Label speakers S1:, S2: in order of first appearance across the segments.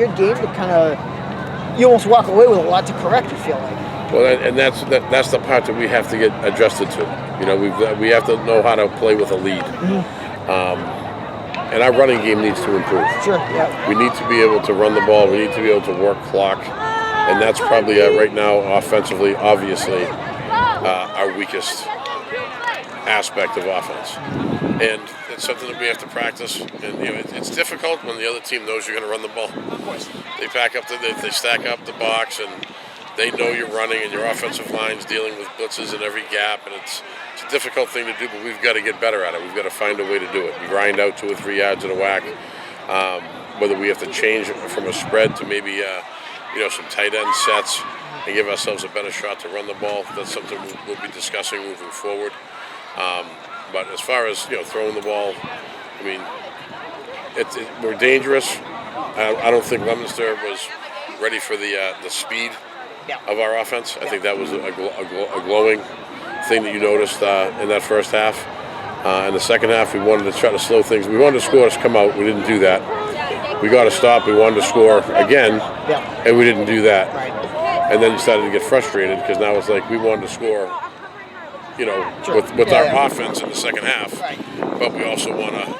S1: Good game to kind of, you almost walk away with a lot to correct, you feel like.
S2: Well, and that's the part that we have to get adjusted to. You know, we have to know how to play with a lead. And our running game needs to improve.
S1: Sure, yeah.
S2: We need to be able to run the ball. We need to be able to work clock. And that's probably right now, offensively, obviously, our weakest aspect of offense. And it's something that we have to practice. And you know, it's difficult when the other team knows you're going to run the ball.
S1: Of course.
S2: They stack up the box, and they know you're running, and your offensive line's dealing with blitzes in every gap, and it's a difficult thing to do, but we've got to get better at it. We've got to find a way to do it. We grind out 2 or 3 yards in a whack. Whether we have to change from a spread to maybe some tight end sets and give ourselves a better shot to run the ball, that's something we'll be discussing moving forward. But as far as throwing the ball, I mean, we're dangerous. I don't think Leominster was ready for the speed of our offense. I think that was a glowing thing that you noticed in that first half. In the second half, we wanted to try to slow things. We wanted to score us come out. We didn't do that. We got to stop. We wanted to score again, and we didn't do that. And then you started to get frustrated because now it's like we wanted to score, with our offense in the second half, but we also want to,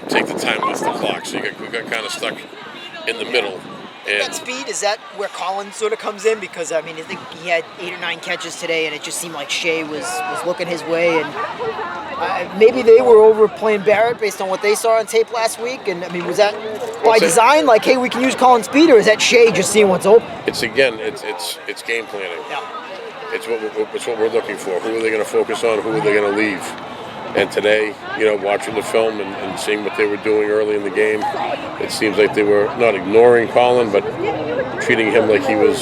S2: take the time off the clock. So we got kind of stuck in the middle. And
S1: that speed, is that where Collins sort of comes in? Because, I mean, I think he had 8 or 9 catches today, and it just seemed like Shea was looking his way. And maybe they were overplaying Barrett based on what they saw on tape last week. And, I mean, was that by design? Like, hey, we can use Collins' speed, or is that Shea just seeing what's open?
S2: It's game planning. Yeah. It's what we're looking for. Who are they going to focus on? Who are they going to leave? And today, watching the film and seeing what they were doing early in the game, it seems like they were not ignoring Colin, but treating him like he was,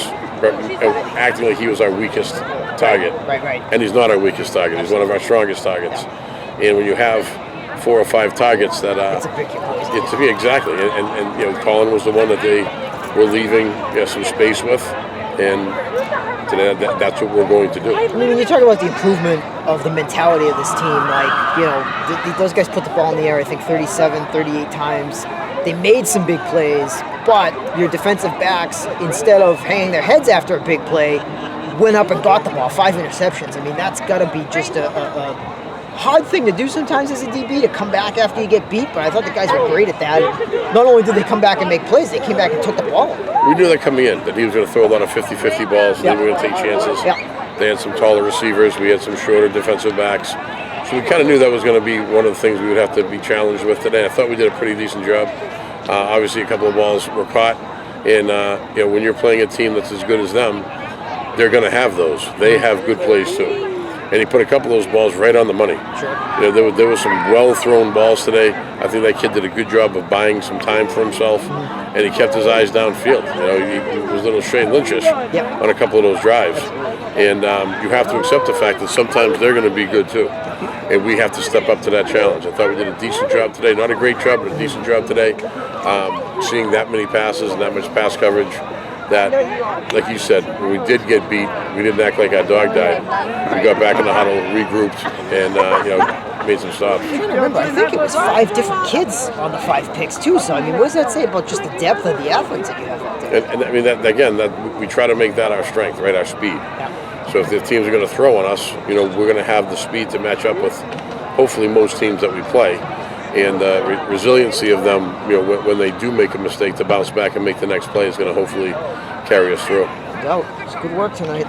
S2: acting like he was our weakest target.
S1: Right.
S2: And he's not our weakest target. He's one of our strongest targets. And when you have 4 or 5 targets that
S1: it's a big
S2: it's exactly. And Colin was the one that they were leaving some space with, and today that's what we're going to do.
S1: I mean, when you talk about the improvement of the mentality of this team, like, those guys put the ball in the air, I think 37, 38 times. They made some big plays, but your defensive backs, instead of hanging their heads after a big play, went up and got the ball. 5 interceptions. I mean, that's got to be just a hard thing to do sometimes as a DB, to come back after you get beat, but I thought the guys were great at that. Not only did they come back and make plays, they came back and took the ball.
S2: We knew that coming in, that he was going to throw a lot of 50-50 balls, and they were going to take chances. They had some taller receivers, we had some shorter defensive backs. So we kind of knew that was going to be one of the things we would have to be challenged with today. I thought we did a pretty decent job. Obviously, a couple of balls were caught, and when you're playing a team that's as good as them, they're going to have those. They have good plays too. And he put a couple of those balls right on the money.
S1: Sure.
S2: There were some well-thrown balls today. I think that kid did a good job of buying some time for himself, and he kept his eyes downfield. He was a little Shane Lynchish on a couple of those drives. And you have to accept the fact that sometimes they're going to be good too. And we have to step up to that challenge. I thought we did a decent job today. Not a great job, but a decent job today. Seeing that many passes and that much pass coverage, that, like you said, when we did get beat, we didn't act like our dog died. We got back in the huddle, regrouped, and made some stops.
S1: I remember, I think it was 5 different kids on the 5 picks too. So I mean, what does that say about just the depth of the athletes that you have out there?
S2: And I mean, that we try to make that our strength, right? Our speed. So if the teams are going to throw on us, we're going to have the speed to match up with, hopefully, most teams that we play. And the resiliency of them, when they do make a mistake, to bounce back and make the next play is going to hopefully carry us through.
S1: No doubt. It's good work tonight.